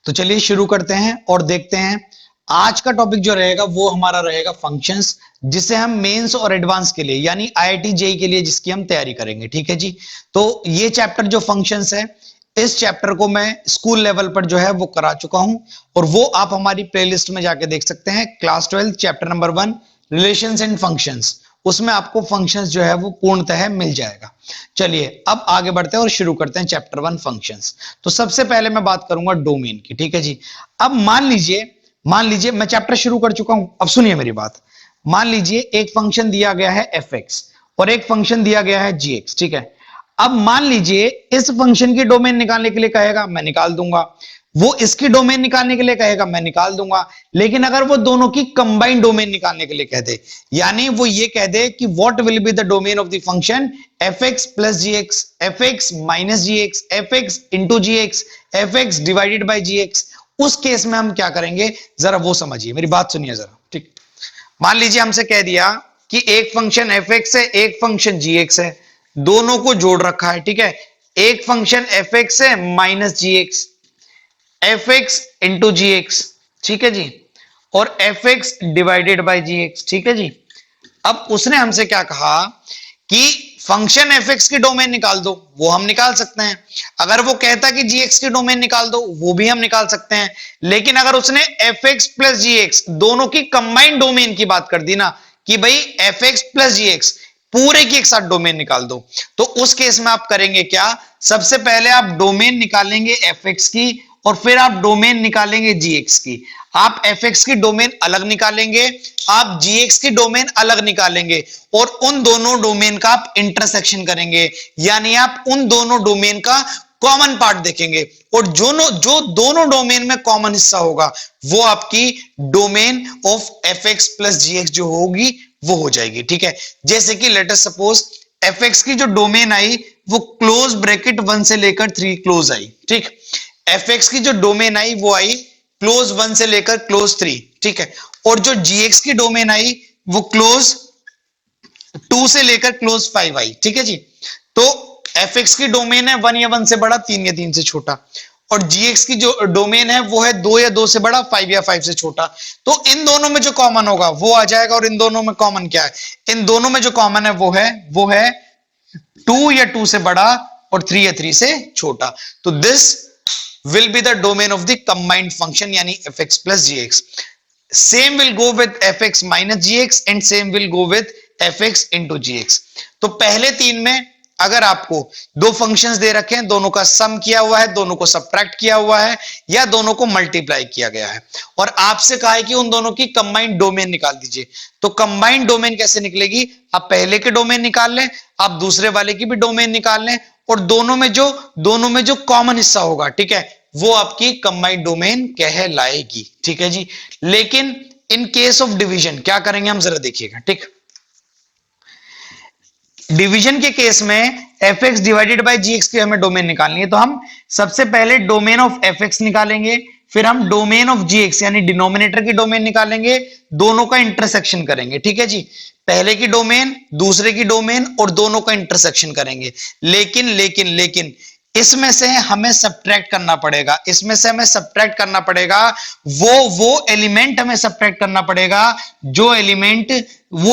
तो चलिए शुरू करते हैं और देखते हैं आज का टॉपिक जो रहेगा वो हमारा रहेगा फंक्शंस, जिसे हम मेंस और एडवांस के लिए यानी आईआईटी जेईई के लिए जिसकी हम तैयारी करेंगे। ठीक है जी। तो ये चैप्टर जो फंक्शंस है, इस चैप्टर को मैं स्कूल लेवल पर जो है वो करा चुका हूं और वो आप हमारी प्लेलिस्ट में जाके देख सकते हैं। Class 12 chapter number 1 relations and functions, उसमें आपको फंक्शंस जो है वो पूर्णतः मिल जाएगा। चलिए अब आगे बढ़ते हैं और शुरू करते हैं चैप्टर 1 फंक्शंस। तो सबसे पहले मैं बात करूंगा डोमेन की। ठीक है जी। अब मान लीजिए मैं चैप्टर शुरू कर चुका हूं। अब सुनिए मेरी बात। मान लीजिए एक फंक्शन दिया गया है एफ एक्स और एक फंक्शन दिया गया है जी एक्स। ठीक है। अब मान लीजिए इस फंक्शन की डोमेन निकालने के लिए कहेगा, मैं निकाल दूंगा। वो इसकी डोमेन निकालने के लिए कहेगा, मैं निकाल दूंगा। लेकिन अगर वो दोनों की कंबाइंड डोमेन निकालने के लिए कह दे, यानी वो ये कह दे कि what will be the domain of the function f x plus g x, f x minus g x, f x into g x, f x divided by g x, उस केस में हम क्या करेंगे जरा वो समझिए, मेरी बात सुनिए जरा। ठीक। मान लीजिए हमसे कह दिया कि एक फंक्शन एफ एक्स है, एक फंक्शन जी एक्स है, दोनों को जोड़ रखा है। ठीक है। एक फंक्शन एफ एक्स है minus g x, f x into g x. ठीक है जी। और f x divided by g x. ठीक है जी। अब उसने हमसे क्या कहा कि फंक्शन एफ एक्स की डोमेन निकाल दो, वो हम निकाल सकते हैं। अगर वो कहता कि जी एक्स की डोमेन निकाल दो, वो भी हम निकाल सकते हैं। लेकिन अगर उसने F x plus g x दोनों की कंबाइंड डोमेन की बात कर दी ना, कि भाई F x plus g x पूरे की एक साथ डोमेन निकाल दो, तो उस केस में आप करेंगे क्या? सबसे पहले आप डोमेन निकालेंगे एफ एक्स की और फिर आप डोमेन निकालेंगे जी एक्स की। आप एफ एक्स की डोमेन अलग निकालेंगे, आप जी एक्स की डोमेन अलग निकालेंगे और उन दोनों डोमेन का आप इंटरसेक्शन करेंगे, यानी आप उन दोनों डोमेन का कॉमन पार्ट देखेंगे और जो दोनों डोमेन में कॉमन हिस्सा होगा वो आपकी domain of f x plus g x जो होगी वो हो जाएगी। ठीक है। जैसे कि let us suppose f x की जो डोमेन आई वो क्लोज ब्रैकेट 1 से लेकर 3 क्लोज आई। ठीक। एफ एक्स की जो डोमेन आई वो आई क्लोज 1 से लेकर क्लोज 3। ठीक है। और जो जी एक्स की डोमेन आई वो क्लोज 2 से लेकर क्लोज 5 आई। ठीक है जी। तो एफ एक्स की डोमेन है 1 या 1 से बड़ा, 3 या 3 से छोटा, और जी एक्स की जो डोमेन है वो है 2 या 2 से बड़ा, 5 या 5 से छोटा। तो इन दोनों में जो कॉमन होगा वो आ जाएगा। और इन दोनों में कॉमन क्या है? इन दोनों में जो कॉमन है वो है 2 या 2 से बड़ा और 3 या 3 से छोटा। तो this will be the domain of the combined function यानी fx plus gx. Same will go with fx minus gx and same will go with fx into gx. तो पहले 3 में अगर आपको दो फंक्शंस दे रखे हैं, दोनों का सम किया हुआ है, दोनों को सबट्रैक्ट किया हुआ है या दोनों को मल्टीप्लाई किया गया है और आपसे कहा है कि उन दोनों की कंबाइंड डोमेन निकाल दीजिए, तो कंबाइंड डोमेन कैसे निकलेगी? आप पहले के डोमेन निकाल लें, आप दूसरे वाले की भी डोमेन निकाल लें और दोनों में जो कॉमन हिस्सा होगा, ठीक है, वो आपकी कंबाइंड डोमेन कहलाएगी। ठीक है जी। लेकिन इन केस ऑफ डिवीजन क्या करेंगे हम जरा देखिएगा। ठीक। डिवीजन के केस में f x divided by g x की हमें डोमेन निकालनी है, तो हम सबसे पहले डोमेन ऑफ एफ एक्स निकालेंगे, फिर हम डोमेन ऑफ जी एक्स यानी डिनोमिनेटर की डोमेन निकालेंगे, दोनों का इंटरसेक्शन करेंगे। ठीक है जी। पहले की डोमेन, दूसरे की डोमेन और दोनों का इंटरसेक्शन करेंगे। लेकिन इसमें से हमें सब्ट्रैक्ट करना पड़ेगा, इसमें से हमें सब्ट्रैक्ट करना पड़ेगा वो एलिमेंट हमें सब्ट्रैक्ट करना पड़ेगा वो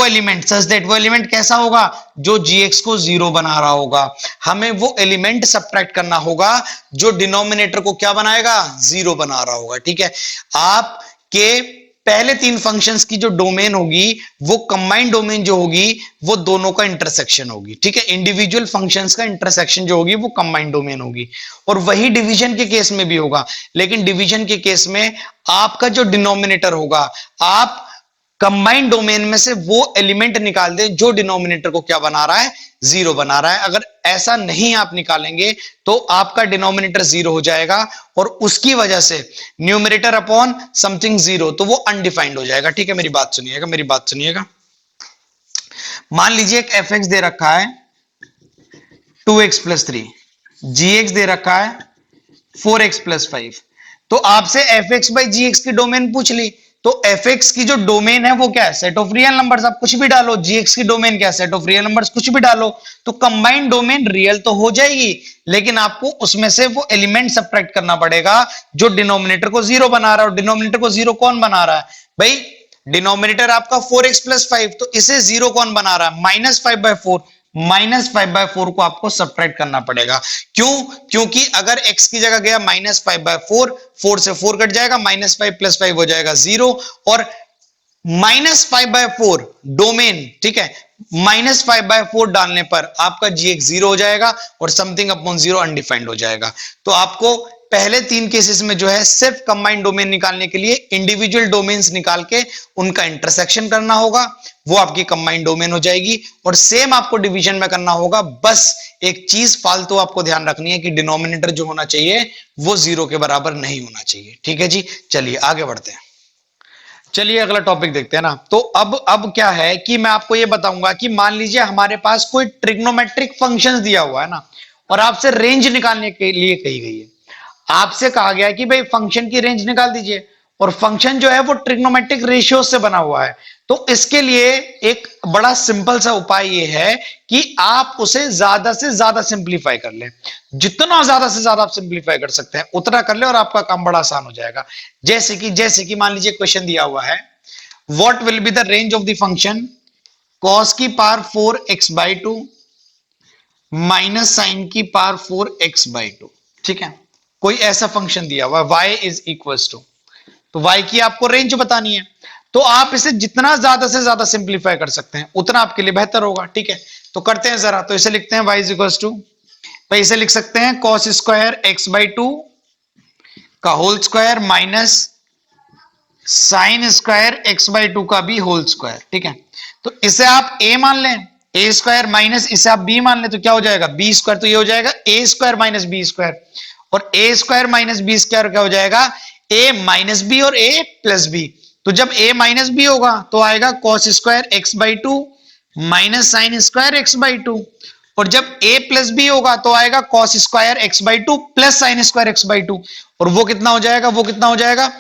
एलिमेंट सच दैट वो एलिमेंट कैसा होगा? जो जीएक्स को 0 बना रहा होगा। हमें वो एलिमेंट सब्ट्रैक्ट करना होगा जो डिनोमिनेटर को क्या बनाएगा? 0 बना रहा होगा। ठीक है। आपके पहले 3 फंक्शंस की जो डोमेन होगी वो कंबाइंड डोमेन जो होगी वो दोनों का इंटरसेक्शन होगी। ठीक है। इंडिविजुअल फंक्शंस का इंटरसेक्शन जो होगी वो कंबाइंड डोमेन होगी और वही डिवीजन के केस में भी होगा। लेकिन डिवीजन के केस में आपका जो डिनोमिनेटर होगा, आप कंबाइंड डोमेन में से वो एलिमेंट निकाल दें जो डिनोमिनेटर को क्या बना रहा है? 0 बना रहा है। अगर ऐसा नहीं आप निकालेंगे तो आपका डिनोमिनेटर 0 हो जाएगा और उसकी वजह से न्यूमरेटर अपॉन समथिंग 0, तो वो अनडिफाइंड हो जाएगा। ठीक है। मेरी बात सुनिएगा। मान लीजिए एक एफ एक्स दे रखा है 2x प्लस 3, जी एक्स दे रखा है 4x प्लस 5। तो आपसे f x by g x की डोमेन पूछ ली, तो fx की जो डोमेन है वो क्या है, सेट ऑफ रियल नंबर्स। आप कुछ भी डालो, gx की डोमेन क्या है, सेट ऑफ रियल नंबर्स, कुछ भी डालो तो कंबाइंड डोमेन रियल तो हो जाएगी, लेकिन आपको उसमें से वो एलिमेंट सब्ट्रैक्ट करना पड़ेगा जो डिनोमिनेटर को जीरो बना रहा है। और डिनोमिनेटर को जीरो कौन बना रहा है भाई, डिनोमिनेटर आपका 4x + 5, तो इसे जीरो कौन बना रहा है, -5/4। -5/4 को आपको सब्ट्रैक्ट करना पड़ेगा। क्यों? क्योंकि अगर x की जगह गया -5/4, 4 से 4 कट जाएगा, -5 + 5 हो जाएगा 0, और -5/4 डोमेन, ठीक है, -5/4 डालने पर आपका gx 0 हो जाएगा और समथिंग अपॉन 0 अनडिफाइंड हो जाएगा। तो आपको पहले 3 केसेस में जो है सिर्फ कंबाइंड डोमेन निकालने के लिए इंडिविजुअल डोमेन्स निकाल के उनका इंटरसेक्शन करना होगा, वो आपकी कंबाइंड डोमेन हो जाएगी। और सेम आपको डिवीजन में करना होगा, बस एक चीज फालतू आपको ध्यान रखनी है कि डिनोमिनेटर जो होना चाहिए वो 0 के बराबर नहीं होना चाहिए। ठीक है जी, चलिए आगे बढ़ते हैं। चलिए अगला टॉपिक देखते हैं ना। तो अब क्या है कि मैं आपको ये बताऊंगा कि मान लीजिए हमारे पास कोई ट्रिग्नोमेट्रिक फंक्शन दिया हुआ है ना, और आपसे रेंज निकालने के लिए कही गई है। आपसे कहा गया है कि भाई फंक्शन की रेंज निकाल दीजिए, और फंक्शन जो है वो ट्रिग्नोमेट्रिक रेशियो से बना हुआ है। तो इसके लिए एक बड़ा सिंपल सा उपाय ये है कि आप उसे ज्यादा से ज्यादा सिंप्लीफाई कर लें। जितना ज्यादा से ज्यादा आप सिंप्लीफाई कर सकते हैं उतना कर ले, और आपका काम बड़ा आसान हो जाएगा। जैसे कि मान लीजिए क्वेश्चन दिया हुआ है, what will be the range of the function cos की पावर 4x/2 माइनस साइन की पावर 4x/2। ठीक है, कोई ऐसा फंक्शन दिया हुआ है y इज इक्वल टू, तो y की आपको रेंज बतानी है। तो आप इसे जितना ज्यादा से ज्यादा सिंप्लीफाई कर सकते हैं उतना आपके लिए बेहतर होगा। ठीक है, तो करते हैं जरा। तो इसे लिखते हैं y इज इक्वल टू, भाई इसे लिख सकते हैं cos स्क्वायर x/2 का whole square minus sine square x/2 का भी होल स्क्वायर। ठीक है, तो इसे आप a मान लें, a स्क्वायर माइनस इसे आप b मान लें, तो क्या हो जाएगा b स्क्वायर, तो ये हो जाएगा a square minus b square, और a square minus b square क्या हो जाएगा, a माइनस b और a प्लस b। तो जब a माइनस b होगा तो आएगा cos square x/2 minus sine square x/2, और जब a प्लस b होगा तो आएगा cos square x/2 plus sign square x/2, और वो कितना हो जाएगा, वो कितना हो जाएगा,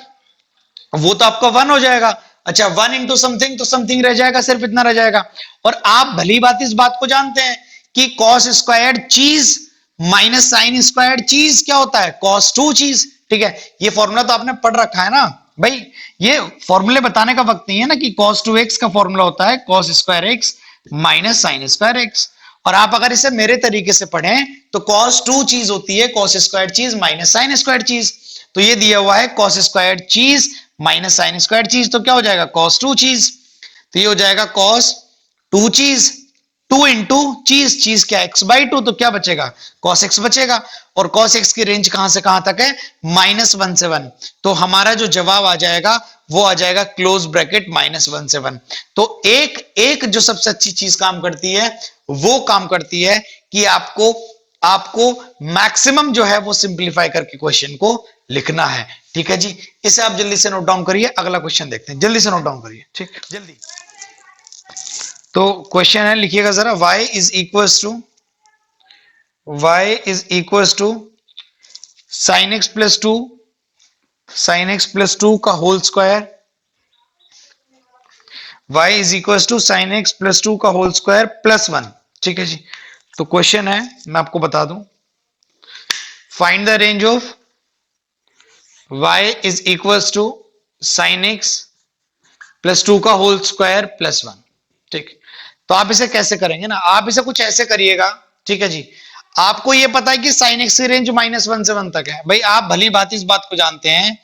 वो तो आपका 1 हो जाएगा। अच्छा, 1 इंटू समथिंग, तो समथिंग रह जाएगा, सिर्फ इतना रह जाएगा। और आप भली बात इस बात को जानते हैं कि cos स्क्वायर चीज माइनस साइन स्क्वायर चीज क्या होता है, cos 2 चीज। ठीक है, ये फॉर्मूला तो आपने पढ़ रखा है ना भाई, ये फॉर्मूले बताने का वक्त नहीं है ना कि cos 2x का फॉर्मूला होता है cos square x minus sine square x। और आप अगर इसे मेरे तरीके से पढ़ें तो cos 2 चीज होती है cos स्क्वायर चीज माइनस साइन स्क्वायर चीज। तो ये दिया हुआ है cos स्क्वायर चीज माइनस साइन स्क्वायर चीज, तो क्या हो जाएगा cos 2 चीज। तो ये हो जाएगा cos 2 चीज, 2 इंटू चीज, चीज क्या x/2, तो क्या बचेगा cos x बचेगा। और cos x की रेंज कहां से कहां तक है, -1 से 1। तो हमारा जो जवाब आ जाएगा वो आ जाएगा क्लोज ब्रैकेट -1 से 1। तो एक जो सबसे अच्छी चीज काम करती है वो काम करती है कि आपको मैक्सिमम जो है वो सिंप्लीफाई करके क्वेश्चन को लिखना है। ठीक है जी, इसे आप जल्दी से नोट डाउन करिए। अगला क्वेश्चन देखते हैं, जल्दी से नोट डाउन करिए। ठीक, जल्दी। तो क्वेश्चन है, लिखिएगा जरा, y is equal to sine x plus two का whole square, y is equal to sine x plus 2 का होल स्क्वायर प्लस 1। ठीक है जी, तो क्वेश्चन है, मैं आपको बता दूं, find the range of y is equal to sine x plus 2 का होल स्क्वायर प्लस 1। ठीक, तो आप इसे कैसे करेंगे ना, आप इसे कुछ ऐसे करिएगा। ठीक है जी, आपको यह पता है कि साइन एक्स की रेंज -1 से 1 तक है। भाई आप भली बात इस बात को जानते हैं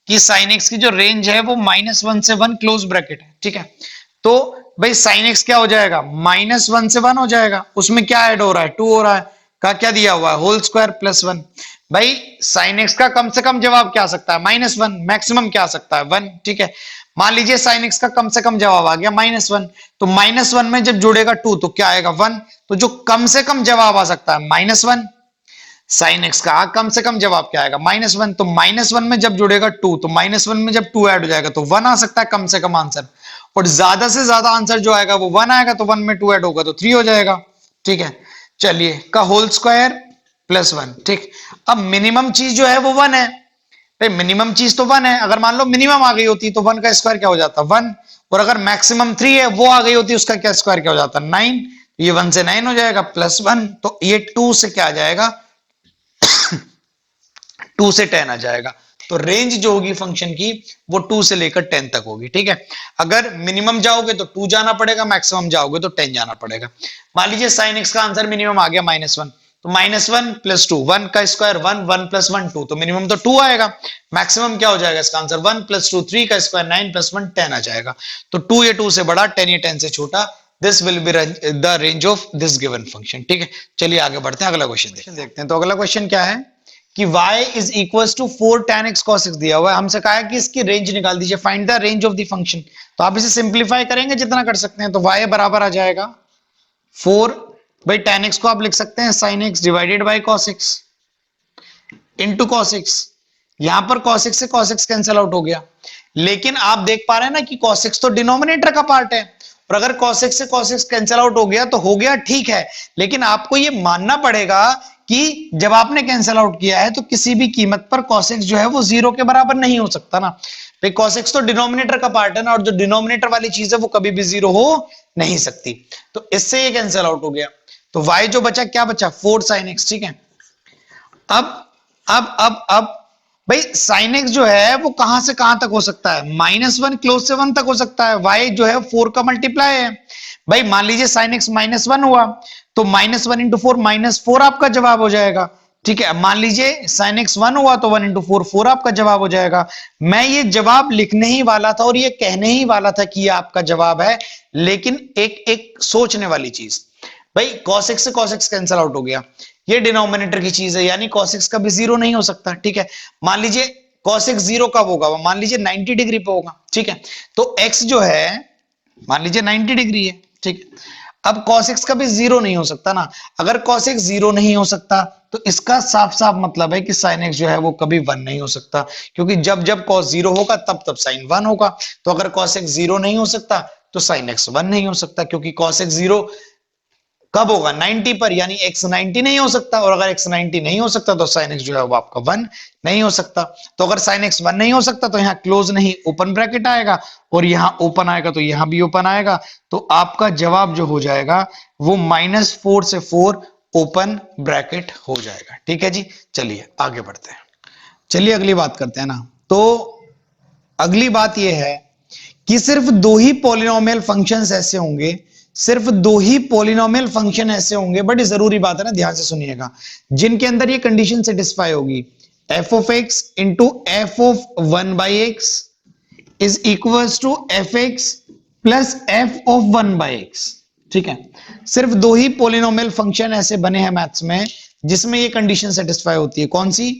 कि साइन एक्स की जो रेंज है वो -1 से 1 क्लोज ब्रैकेट है। ठीक है, तो भाई साइन एक्स क्या हो जाएगा, -1 से 1 हो जाएगा, उसमें क्या ऐड हो रहा है, 2 हो रहा है, का क्या दिया हुआ है होल स्क्वायर प्लस 1। भाई साइन एक्स का कम से कम जवाब क्या आ सकता है, -1, मैक्सिमम क्या आ सकता है 1। ठीक है, मान लीजिए साइन एक्स का कम से कम जवाब आ गया -1, तो -1 में जब जुड़ेगा 2 तो क्या आएगा 1। तो जो कम से कम जवाब आ सकता है -1, साइन एक्स का कम से कम जवाब क्या आएगा -1, तो -1 में जब जुड़ेगा 2 तो -1 में जब 2 ऐड हो जाएगा तो 1 आ सकता है कम से कम आंसर, और ज्यादा से ज्यादा आंसर जो आएगा वो 1 आएगा, तो 1 में 2 ऐड होगा तो 3 हो जाएगा। ठीक है, चलिए, का होल स्क्वायर प्लस 1। ठीक, अब मिनिमम चीज जो है वो 1 है। भाई मिनिमम चीज तो 1 है, अगर मान लो मिनिमम आ गई होती तो 1 का स्क्वायर क्या हो जाता 1, और अगर मैक्सिमम 3 है वो आ गई होती उसका क्या स्क्वायर क्या हो जाता 9, ये 1 से 9 हो जाएगा प्लस 1, तो ये 2 से क्या आ जाएगा 2 से 10 आ जाएगा। तो रेंज जो होगी फंक्शन की वो 2 से लेकर 10 तक होगी, ठीक है। अगर मिनिमम जाओगे तो 2 जाना पड़ेगा, मैक्सिमम जाओगे तो 10 जाना पड़ेगा। मान लीजिए साइन एक्स का आंसर मिनिमम आ गया -1, तो -1 + 2, 1 का स्क्वायर 1, 1 + 1 2, तो मिनिमम तो 2 आएगा। मैक्सिमम क्या हो जाएगा इसका आंसर 1 + 2 3 का स्क्वायर 9 + 1 10 आ जाएगा। तो 2 ये 2 से बड़ा, 10 ये 10 से छोटा, this will be the range of this given function, ठीक है। चलिए आगे बढ़ते हैं, अगला क्वेश्चन देखते हैं। तो अगला क्वेश्चन क्या है कि y is equal to 4 tan x cos x दिया हुआ है, हमसे कहा है कि इसकी रेंज निकाल दीजिए, find the range of the function. तो आप इसे सिंपलीफाई करेंगे जितना कर सकते हैं, तो y बराबर आ जाएगा 4, भाई tan x को आप लिख सकते हैं sin x divided by cos x into cos x। यहां पर cos x से cos x कैंसिल आउट हो गया, लेकिन आप देख पा रहे हैं ना कि cos x तो डिनोमिनेटर का पार्ट है, और अगर cos x से cos x कैंसिल आउट हो गया तो हो गया, ठीक है। लेकिन आपको यह मानना पड़ेगा कि जब आपने कैंसिल आउट किया है तो किसी भी कीमत पर cos x जो है वो 0 के बराबर नहीं हो सकता ना, भाई cos x तो डिनोमिनेटर का पार्ट है ना, और जो डिनोमिनेटर वाली चीज है वो कभी भी 0 हो नहीं सकती। तो इससे ये कैंसिल आउट हो गया, तो y जो बचा क्या बचा 4 sin x, ठीक है। अब भाई sin x जो है वो कहां से कहां तक हो सकता है, -1 क्लोज से 1 तक हो सकता है, y जो है 4 का मल्टीप्लाई है। भाई मान लीजिए sin x -1 हुआ तो -1 × 4 -4 आपका जवाब हो जाएगा, ठीक है। मान लीजिए sin x 1 हुआ तो 1 × 4 4 आपका जवाब हो जाएगा। मैं ये जवाब लिखने ही वाला था और ये कहने ही वाला था कि ये आपका जवाब है, लेकिन एक सोचने वाली चीज, भाई cos x से cos x कैंसिल आउट हो गया, ये डिनोमिनेटर की चीज है, यानी cos x कभी 0 नहीं हो सकता, ठीक है। मान लीजिए cos x 0 कब होगा, मान लीजिए 90 डिग्री पे होगा, ठीक है। तो x जो है मान लीजिए 90 डिग्री है, ठीक है। अब cos x कभी 0 नहीं हो सकता ना, अगर cos x 0 नहीं हो सकता तो इसका साफ साफ मतलब है कि sin x जो है वो कभी 1 नहीं हो सकता, क्योंकि जब जब cos 0 होगा तब तब sin 1 होगा। तो अगर cos x 0 नहीं हो सकता तो sin x 1 नहीं हो सकता, क्योंकि cos x 0 कब होगा 90 पर, यानी x 90 नहीं हो सकता, और अगर x 90 नहीं हो सकता तो sin x जो है वो आपका 1 नहीं हो सकता। तो अगर sin x 1 नहीं हो सकता तो यहाँ क्लोज नहीं ओपन ब्रैकेट आएगा, और यहाँ ओपन आएगा तो यहाँ भी ओपन आएगा, तो आपका जवाब जो हो जाएगा वो -4 से 4 ओपन ब्रैकेट हो जाएगा, ठीक है जी। चलिए आगे बढ़ते हैं, चलिए अगली बात करते हैं ना। तो अगली बात यह है कि सिर्फ 2 ही पॉलिनोमियल फंक्शंस ऐसे होंगे, सिर्फ 2 ही पॉलिनोमियल फंक्शन ऐसे होंगे, बड़ी जरूरी बात है ना, ध्यान से सुनिएगा, जिनके अंदर ये कंडीशन सेटिस्फाई होगी, f of x into f of 1/x is equals to fx plus f of 1/x, ठीक है। सिर्फ 2 ही पॉलिनोमियल फंक्शन ऐसे बने हैं मैथ्स में जिसमें ये कंडीशन सेटिस्फाई होती है, कौन सी,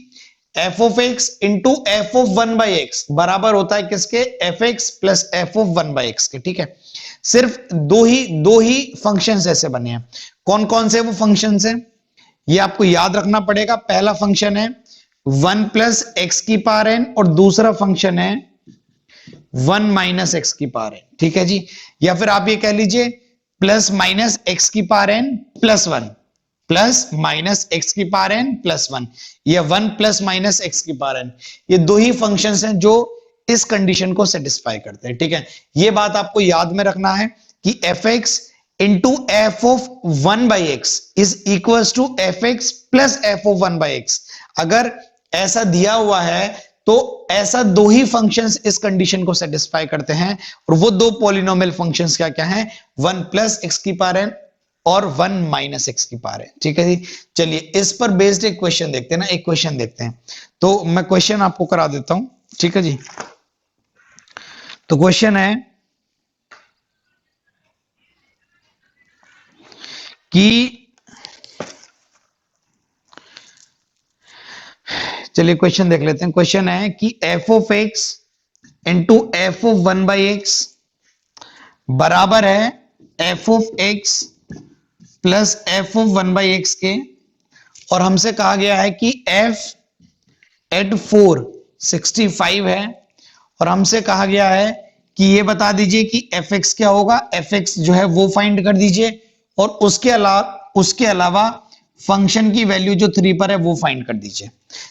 f of x into f of 1/x बराबर होता है किसके, fx plus f of 1/x के, ठीक है। सिर्फ दो ही फंक्शंस ऐसे बने हैं, कौन कौन से वो फंक्शंस हैं ये आपको याद रखना पड़ेगा। पहला फंक्शन है 1 + x⁴n और दूसरा फंक्शन है 1 - x⁴n, ठीक है जी। या फिर आप ये कह लीजिए +- x⁴n + 1 +- x⁴n + 1 या 1 +- x⁴n, ये 2 ही फंक्शंस हैं जो इस कंडीशन को सेटिस्फाई करते हैं, ठीक है। ये बात आपको याद में रखना है कि fx into f of 1/x is equals to fx plus f of 1/x। अगर ऐसा दिया हुआ है तो ऐसा 2 ही फंक्शंस इस कंडीशन को सेटिस्फाई करते हैं, और वो 2 पॉलिनोमियल फंक्शंस क्या क्या हैं, 1 + x⁴n और 1 - x⁴n, ठीक है जी। चलिए इस पर बेस्ड एक क्वेश्चन देखते हैं ना, एक क्वेश्चन देखते हैं। तो मैं क्वेश्चन आपको करा देता हूं, ठीक है जी। तो क्वेश्चन है कि, चलिए क्वेश्चन देख लेते हैं। क्वेश्चन है कि f of x into f of 1/x बराबर है f of x plus f of 1/x के, और हमसे कहा गया है कि f at 4 65 है, और हमसे कहा गया है कि ये बता दीजिए कि fx क्या होगा, fx जो है वो फाइंड कर दीजिए, और उसके अलावा फंक्शन की वैल्यू जो 3 पर है वो फाइंड कर दीजिए।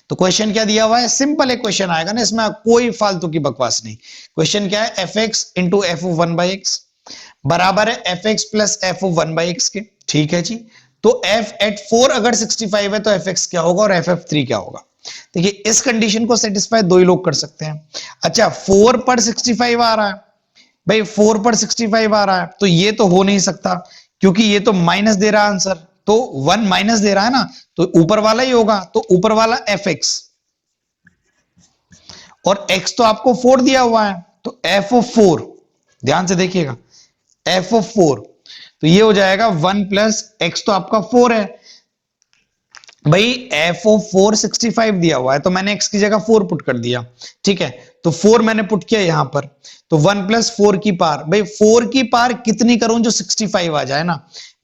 तो क्वेश्चन क्या दिया हुआ है, सिंपल एक क्वेश्चन आएगा ना, इसमें कोई फालतू की बकवास नहीं। क्वेश्चन क्या है, F x into F of 1/x बराबर है F x plus F of 1/x के। ठीक है जी। तो एफ एट 4 अगर 65 है तो एफ एक्स क्या होगा और एफ एफ 3 क्या होगा। देखिए इस कंडीशन को सेटिस्फाई दो ही लोग कर सकते हैं। अच्छा 4 पर 65 आ रहा है भाई, 4 पर 65 आ रहा है तो ये तो हो नहीं सकता, क्योंकि ये तो माइनस दे रहा है आंसर, तो 1 माइनस दे रहा है ना, तो ऊपर वाला ही होगा, तो ऊपर वाला एफ एक्स और x तो आपको 4 दिया हुआ है, तो एफ ऑफ 4, ध्यान से देखिएगा, एफ ऑफ 4, तो ये हो जाएगा 1 प्लस एक्स तो आपका 4 है भाई, एफ ऑफ 4 65 दिया हुआ है तो मैंने x की जगह 4 पुट कर दिया। ठीक है, तो 4 मैंने पुट किया यहां पर, तो 1 प्लस 4 की पार, भाई 4 की पार कितनी करूं जो 65 आ जाए ना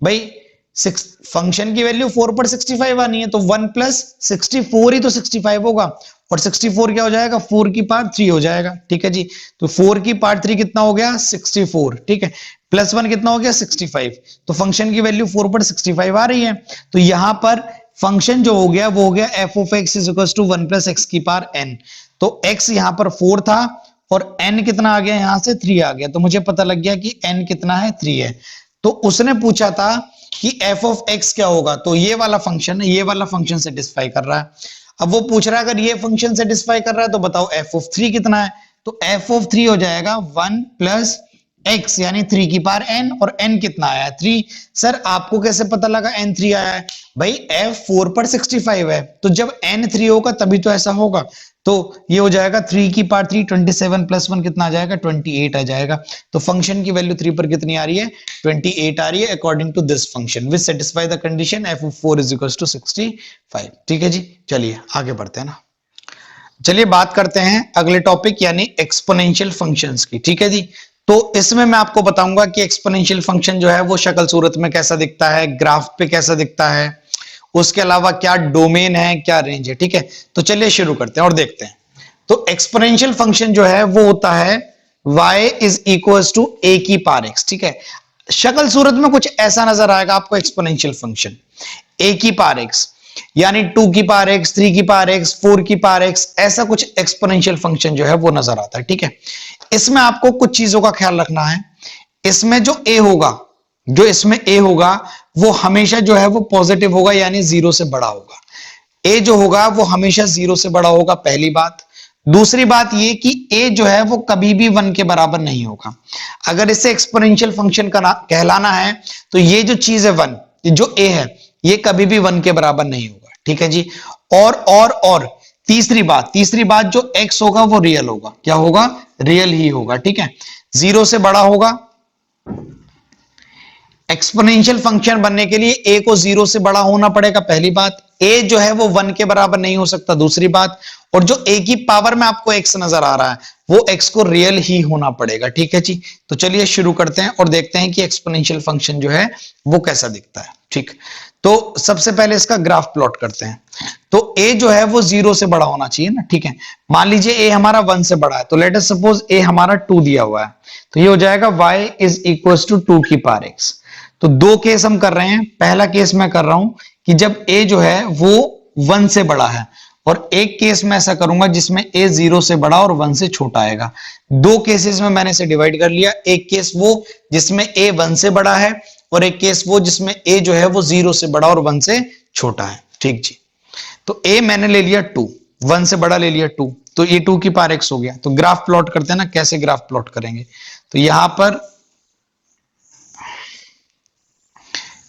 भाई, फंक्शन की वैल्यू 4 पर 65 आनी है, तो 1 प्लस 64 ही तो 65 होगा, और 64 क्या हो जाएगा, 4 की पार 3 हो जाएगा। ठीक है जी, तो 4 की पार 3 कितना हो गया, 64। ठीक है, प्लस 1 कितना हो गया, 65। तो फंक्शन की वैल्यू 4 पर 65 आ रही है, तो यहां पर फंक्शन जो हो गया वो हो गया f of x is equal to 1 plus x की पावर n। तो x यहां पर 4 था और n कितना आ गया, यहां से 3 आ गया, तो मुझे पता लग गया कि n कितना है, 3 है। तो उसने पूछा था कि f ऑफ x क्या होगा, तो ये वाला फंक्शन है, ये वाला फंक्शन सेटिस्फाई कर रहा है। अब वो पूछ रहा है अगर ये फंक्शन सेटिस्फाई कर रहा है तो बताओ f ऑफ 3 कितना है, तो f ऑफ 3 हो जाएगा 1 प्लस x यानी 3 की पावर n, और n कितना आया है, 3। सर आपको कैसे पता लगा n 3 आया है, भाई f 4 पर 65 है, तो जब n 3 होगा तभी तो ऐसा होगा, तो ये हो जाएगा 3 की पावर 3, 27 प्लस 1 कितना आ जाएगा, 28 आ जाएगा। तो फंक्शन की वैल्यू 3 पर कितनी आ रही है, 28 आ रही है according to this function which satisfy the condition f of 4 is equal to 65। ठीक है जी, चलिए आगे बढ़ते हैं ना। चलिए बात करते हैं अगले टॉपिक यानी एक्सपोनेंशियल फंक्शंस की। ठीक है जी, तो इसमें मैं आपको बताऊंगा कि एक्सपोनेंशियल फंक्शन जो है वो शक्ल सूरत में कैसा दिखता है, ग्राफ पे कैसा दिखता है, उसके अलावा क्या डोमेन है, क्या रेंज है। ठीक है, तो चलिए शुरू करते हैं और देखते हैं। तो एक्सपोनेंशियल फंक्शन जो है वो होता है y is equal to a की पावर x। ठीक है, शक्ल सूरत में कुछ ऐसा नजर आएगा आपको एक्सपोनेंशियल फंक्शन, a की पावर x यानी 2 की पावर x, 3 की पावर x, 4 की पावर x, ऐसा कुछ एक्सपोनेंशियल फंक्शन जो है वो नजर आता है। ठीक है, इसमें आपको कुछ चीजों का ख्याल रखना है। इसमें जो a होगा, जो इसमें a होगा वो हमेशा जो है वो पॉजिटिव होगा, यानी 0 से बड़ा होगा। a जो होगा वो हमेशा 0 से बड़ा होगा, पहली बात। दूसरी बात ये कि a जो है वो कभी भी 1 के बराबर नहीं होगा। अगर इसे एक्सपोनेंशियल फंक्शन का कहलाना है तो ये जो चीज है 1, जो a है, ये कभी भी 1 के बराबर नहीं होगा। ठीक है जी, और तीसरी बात जो x होगा वो रियल होगा, क्या होगा, रियल ही होगा। ठीक है, 0 से बड़ा होगा। एक्सपोनेंशियल फंक्शन बनने के लिए a को 0 से बड़ा होना पड़ेगा, पहली बात। a जो है वो 1 के बराबर नहीं हो सकता, दूसरी बात। और जो a की पावर में आपको x नजर आ रहा है वो x को रियल ही होना पड़ेगा। ठीक है जी, तो चलिए शुरू करते हैं और देखते हैं कि एक्सपोनेंशियल फंक्शन जो है वो कैसा दिखता है। ठीक, तो सबसे पहले इसका ग्राफ प्लॉट करते हैं। तो a जो है वो 0 से बड़ा होना चाहिए ना। ठीक है, मान लीजिए a हमारा 1 से बड़ा है, तो लेट अस सपोज a हमारा 2 दिया हुआ है, तो ये हो जाएगा y इज इक्वल टू 2 की पावर x। तो दो केस हम कर रहे हैं। पहला केस मैं कर रहा हूं कि जब a जो है वो 1 से बड़ा है, और एक केस में ऐसा करूंगा जिसमें a 0 से बड़ा और 1 से छोटा आएगा। दो केसेस में मैंने इसे डिवाइड कर लिया, एक केस वो जिसमें a 1 से बड़ा है, और एक केस वो जिसमें a जो है वो 0 से बड़ा और 1 से छोटा है। ठीक जी, तो a मैंने ले लिया 2, 1 से बड़ा ले लिया 2, तो ये 2 की पावर x हो गया। तो ग्राफ प्लॉट करते हैं ना, कैसे ग्राफ प्लॉट करेंगे, तो यहां पर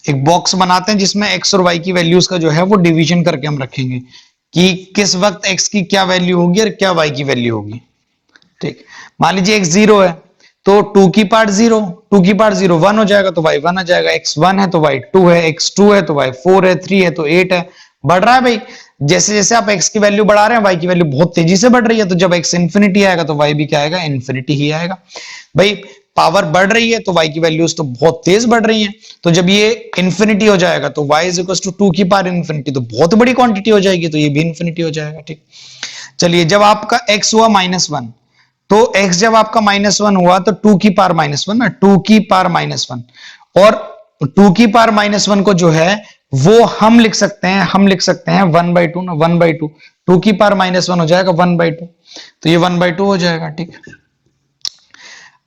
एक बॉक्स बनाते हैं जिसमें x और y की वैल्यूज का जो है वो डिवीजन करके हम रखेंगे कि किस वक्त x की क्या वैल्यू होगी और क्या y की वैल्यू होगी। ठीक, मान लीजिए x 0 है तो 2 की पार्ट 0, 2 की पार्ट 0 1 हो जाएगा तो y 1 आ जाएगा, x 1 है तो y 2 है, x 2 है तो y 4 है, 3 है तो 8 है। बढ़ रहा है भाई, जैसे जैसे आप x की वैल्यू बढ़ा रहे हैं y की वैल्यू बहुत तेजी से बढ़ रही है, तो जब x इंफिनिटी आएगा तो y भी क्या आएगा, इंफिनिटी ही आएगा। भाई पावर बढ़ रही है तो y की वैल्यूज तो बहुत तेज बढ़ रही हैं, तो जब ये इंफिनिटी हो जाएगा तो y इज इक्वल टू 2 की पावर इंफिनिटी, तो बहुत बड़ी क्वांटिटी हो जाएगी, तो ये भी इंफिनिटी हो जाएगा। ठीक, चलिए जब आपका x हुआ -1, तो x जब आपका -1 हुआ तो 2 की पावर -1 ना, 2 की पावर -1, और टू की पावर -1 को जो है वो हम लिख सकते हैं 1/2 ना, 1/2। टू की पावर -1 हो जाएगा 1/2, तो ये 1/2 हो जाएगा। ठीक है,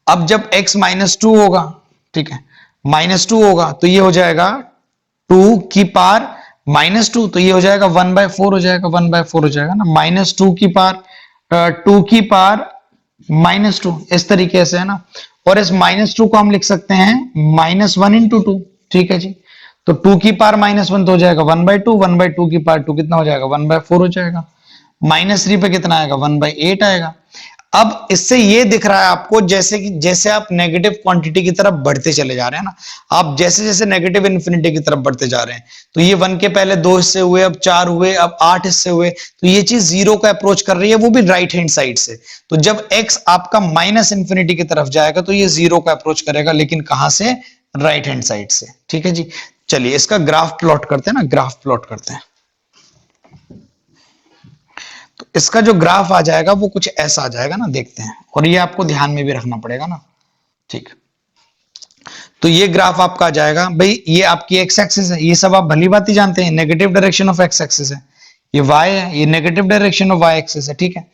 अब जब x -2 होगा, ठीक है, -2 होगा तो ये हो जाएगा 2 की पावर -2, तो ये हो जाएगा 1/4 हो जाएगा, 1/4 हो जाएगा ना, -2 की पावर 2 की पावर -2, इस तरीके से है ना। और इस -2 को हम लिख सकते हैं -1 इंटू 2। ठीक है जी, तो 2 की पावर -1 तो हो जाएगा 1/2, 1/2 की पावर 2 कितना हो जाएगा 1/4 हो जाएगा। -3 पे कितना आएगा 1/8 आएगा। अब इससे ये दिख रहा है आपको जैसे कि जैसे आप नेगेटिव क्वांटिटी की तरफ बढ़ते चले जा रहे हैं ना, आप जैसे जैसे नेगेटिव इन्फिनिटी की तरफ बढ़ते जा रहे हैं, तो ये 1 के पहले 2 हिस्से हुए, अब 4 हुए, अब 8 हिस्से हुए, तो ये चीज 0 को अप्रोच कर रही है, वो भी राइट हैंड साइड से। तो जब x आपका -इन्फिनिटी की तरफ जाएगा तो ये 0 को अप्रोच करेगा, लेकिन कहां से, राइट हैंड साइड से। ठीक है जी, चलिए इसका ग्राफ प्लॉट करते हैं ना, ग्राफ प्लॉट करते हैं। तो इसका जो ग्राफ आ जाएगा वो कुछ ऐसा आ जाएगा ना, देखते हैं, और ये आपको ध्यान में भी रखना पड़ेगा ना। ठीक, तो ये ग्राफ आपका आ जाएगा भाई, ये आपकी एक्स एक्सिस है, ये सब आप भली बात ही जानते हैं, negative direction of x axis है, ये वाई है, ये negative direction of y axis है। ठीक है,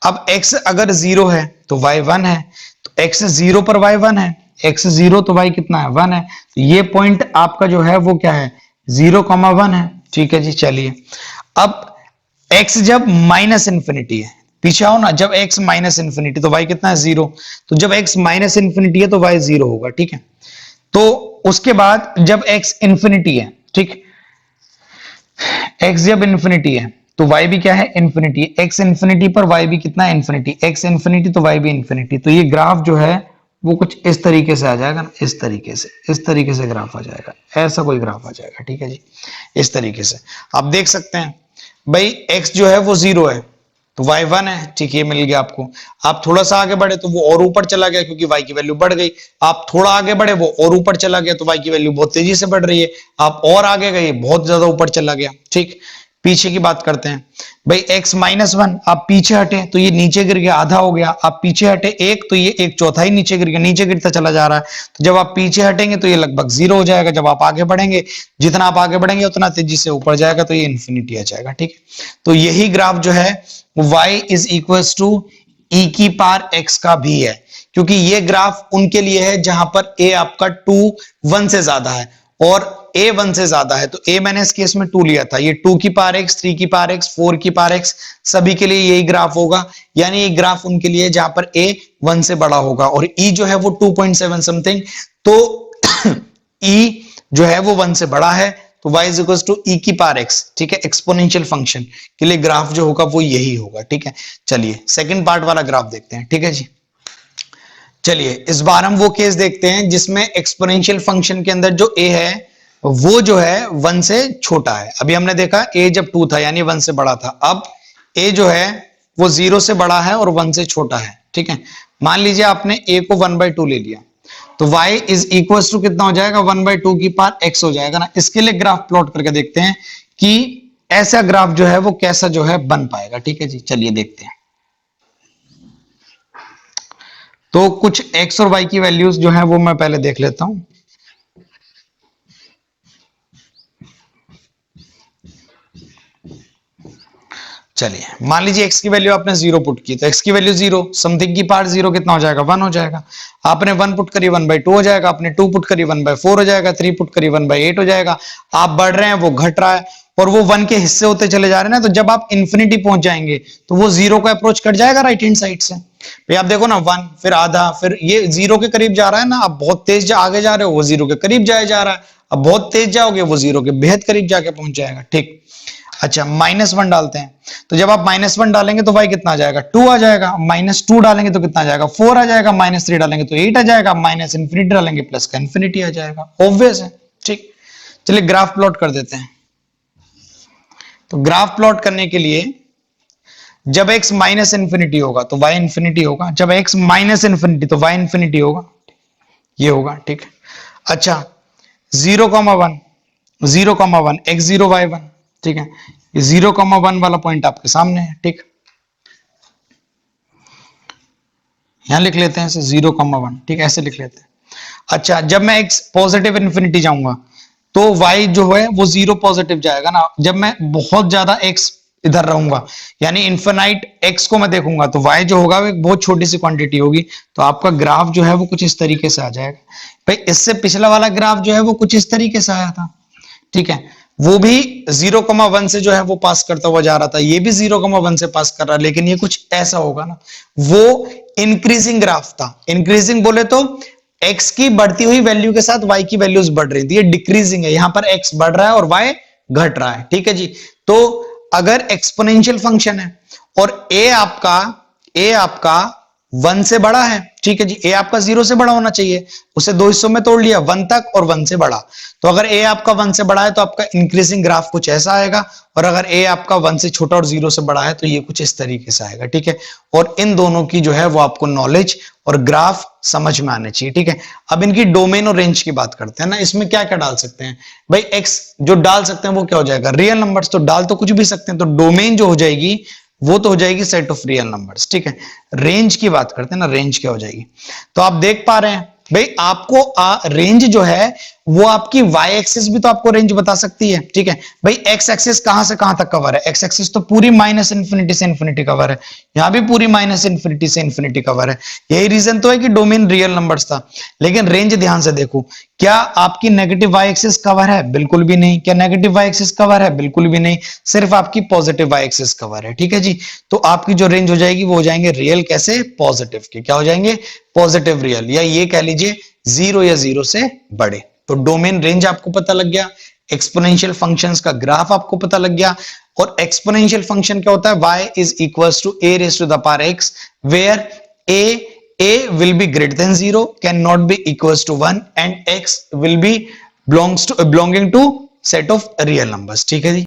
अब एक्स अगर 0 है तो वाई 1 है, तो एक्स 0 पर वाई 1 है, एक्स 0 तो वाई कितना है 1 है, तो ये पॉइंट आपका जो है वो क्या है 0,1 है। ठीक है जी, चलिए अब x जब -इन्फिनिटी है, पीछे आओ ना, जब x -इन्फिनिटी तो y कितना है 0, तो जब x -इन्फिनिटी है तो y 0 होगा। ठीक है, तो उसके बाद जब x इन्फिनिटी है, ठीक, x जब इन्फिनिटी है तो y भी क्या है इन्फिनिटी, x इन्फिनिटी पर y भी कितना है इन्फिनिटी, x इन्फिनिटी तो y भी इन्फिनिटी, तो ये ग्राफ जो है वो कुछ इस तरीके से आ जाएगा ना, इस तरीके से ग्राफ आ जाएगा, ऐसा कोई ग्राफ आ जाएगा। ठीक है जी, इस तरीके से आप देख सकते हैं भाई, x जो है वो 0 है तो y 1 है। ठीक है, ये मिल गया आपको। आप थोड़ा सा आगे बढ़े तो वो और ऊपर चला गया क्योंकि y की वैल्यू बढ़ गई, आप थोड़ा आगे बढ़े वो और ऊपर चला गया तो y की वैल्यू बहुत तेजी से बढ़ रही है, आप और आगे गए बहुत ज्यादा ऊपर चला गया। ठीक, पीछे की बात करते हैं भाई, x -1 आप पीछे हटे तो ये नीचे गिर गया, आधा हो गया, आप पीछे हटे 1 तो ये 1/4 नीचे गिर गया, नीचे गिरता चला जा रहा है, तो जब आप पीछे हटेंगे तो ये लगभग 0 हो जाएगा, जब आप आगे बढ़ेंगे, जितना आप आगे बढ़ेंगे उतना तेजी से ऊपर जाएगा, तो ये इन्फिनिटी आ जाएगा। ठीक है, तो यही ग्राफ जो है y is equal to e की पावर x का भी है, क्योंकि ये ग्राफ उनके लिए है जहां पर a आपका 2 1 से ज्यादा है और a 1 से ज्यादा है, तो a मैंने इस केस में 2 लिया था, ये 2 की पावर x, 3 की पावर x, 4 की पावर x, सभी के लिए यही ग्राफ होगा, यानी ये ग्राफ उनके लिए जहां पर a 1 से बड़ा होगा और e जो है वो 2.7 समथिंग, तो e जो है वो 1 से बड़ा है, तो y is equal to e की पावर x। ठीक है, एक्सपोनेंशियल फंक्शन के लिए ग्राफ जो होगा वो यही होगा। ठीक है, चलिए सेकंड पार्ट वाला ग्राफ देखते हैं। ठीक है जी, चलिए इस बार हम वो केस देखते हैं जिसमें एक्सपोनेंशियल फंक्शन के अंदर जो a है वो जो है 1 से छोटा है। अभी हमने देखा a जब 2 था यानी 1 से बड़ा था, अब a जो है वो 0 से बड़ा है और 1 से छोटा है। ठीक है, मान लीजिए आपने a को 1/2 ले लिया, तो y इज इक्वल टू कितना हो जाएगा 1/2 की पावर x हो जाएगा ना। इसके लिए ग्राफ प्लॉट करके देखते हैं कि ऐसा ग्राफ जो है वो कैसा जो है बन पाएगा। ठीक है जी, चलिए देखते हैं। तो कुछ x और y की वैल्यूज जो है वो मैं पहले देख लेता हूं। चलिए मान लीजिए x की वैल्यू आपने 0 पुट की, तो x की वैल्यू 0, समथिंग की पावर 0 कितना हो जाएगा 1 हो जाएगा, आपने 1 पुट करी 1/2 हो जाएगा, आपने 2 पुट करी 1/4 हो जाएगा, 3 पुट करी 1/8 हो जाएगा। आप बढ़ रहे हैं वो घट रहा है और वो 1 के हिस्से होते चले जा रहे हैं ना, तो जब आप इन्फिनिटी पहुंच जाएंगे तो वो 0 को अप्रोच कर जाएगा राइट हैंड साइड से। भाई आप देखो ना 1 फिर आधा, फिर ये 0 के करीब जा रहा है ना, आप बहुत तेज आगे जा रहे हो वो 0 के करीब जाए जा रहा है, अब बहुत तेज जाओगे वो 0 के बेहद करीब जाके पहुंच जाएगा। ठीक, अच्छा -1 डालते हैं, तो जब आप -1 डालेंगे तो y कितना आ जाएगा 2 आ जाएगा, -2 डालेंगे तो कितना आ जाएगा 4 आ जाएगा, -3 डालेंगे तो 8 आ जाएगा, माइनस इन्फिनिटी डालेंगे प्लस का इन्फिनिटी आ जाएगा, ऑब्वियस है। ठीक, चलिए ग्राफ प्लॉट कर देते हैं। तो ग्राफ प्लॉट करने के लिए जब x -इन्फिनिटी होगा तो y इन्फिनिटी होगा, जब x -इन्फिनिटी तो y इन्फिनिटी होगा, ये होगा। ठीक, अच्छा 0,1 0,1 x0 y1, ठीक है, ये 0,1 वाला पॉइंट आपके सामने है। ठीक, यहां लिख लेते हैं इसे 0,1, ठीक, ऐसे लिख लेते हैं। अच्छा, जब मैं x पॉजिटिव इन्फिनिटी जाऊंगा तो y जो है वो 0 पॉजिटिव जाएगा ना। जब मैं बहुत ज्यादा x इधर रहूंगा, यानी इन्फिनाइट x को मैं देखूंगा, तो y जो होगा वो एक बहुत छोटी सी क्वांटिटी होगी, तो आपका ग्राफ जो है वो कुछ इस तरीके से आ जाएगा। भाई इससे पिछला वाला ग्राफ जो है वो कुछ इस तरीके से आया था, ठीक है, वो भी 0,1 से जो है वो पास करता हुआ जा रहा था, ये भी 0,1 से पास कर रहा है, लेकिन ये कुछ ऐसा होगा ना, वो इंक्रीजिंग ग्राफ था। इंक्रीजिंग बोले तो x की बढ़ती हुई वैल्यू के साथ y की वैल्यूज बढ़ रही थी, ये डिक्रीजिंग है, यहां पर x बढ़ रहा है और y घट रहा है, ठीक है जी। तो अगर एक्सपोनेंशियल फंक्शन है और a आपका 1 से बड़ा है, ठीक है जी, a आपका 0 से बड़ा होना चाहिए, उसे दो हिस्सों में तोड़ लिया, 1 तक और 1 से बड़ा। तो अगर a आपका 1 से बड़ा है तो आपका इंक्रीजिंग ग्राफ कुछ ऐसा आएगा, और अगर a आपका 1 से छोटा और 0 से बड़ा है तो ये कुछ इस तरीके से आएगा, ठीक है। और इन दोनों की जो है वो आपको नॉलेज और ग्राफ समझ में आने चाहिए, ठीक है। अब इनकी डोमेन और रेंज की बात करते हैं ना, इसमें क्या क्या डाल सकते हैं भाई, x जो डाल सकते हैं वो क्या हो जाएगा, रियल नंबर्स, तो डाल तो कुछ भी सकते हैं, तो डोमेन जो हो जाएगी वो तो हो जाएगी सेट ऑफ रियल नंबर्स, ठीक है। रेंज की बात करते हैं ना, रेंज क्या हो जाएगी, तो आप देख पा रहे हैं भाई आपको रेंज जो है वो आपकी y एक्सिस भी तो आपको रेंज बता सकती है, ठीक है भाई। x एक्सिस कहां से कहां तक कवर है, x एक्सिस तो पूरी माइनस इन्फिनिटी से इन्फिनिटी कवर है, यहां भी पूरी माइनस इन्फिनिटी से इन्फिनिटी कवर है। यही रीजन तो है कि डोमेन रियल नंबर्स था, लेकिन रेंज ध्यान से देखो, क्या आपकी नेगेटिव y एक्सिस कवर है, बिल्कुल भी नहीं। क्या नेगेटिव y एक्सिस कवर है, बिल्कुल भी नहीं, सिर्फ आपकी पॉजिटिव y एक्सिस कवर है, ठीक है जी। तो आपकी जो रेंज हो जाएगी वो हो जाएंगे रियल, कैसे, पॉजिटिव के, क्या हो जाएंगे, पॉजिटिव रियल, या ये कह लीजिए 0 या 0 से बड़े। तो डोमेन रेंज आपको पता लग गया, एक्सपोनेंशियल फंक्शंस का ग्राफ आपको पता लग गया। और एक्सपोनेंशियल फंक्शन क्या होता है, y is equals to a raise to the power x, where a will be greater than 0, cannot be equals to 1, and x will be belonging to set of real numbers, ठीक है जी।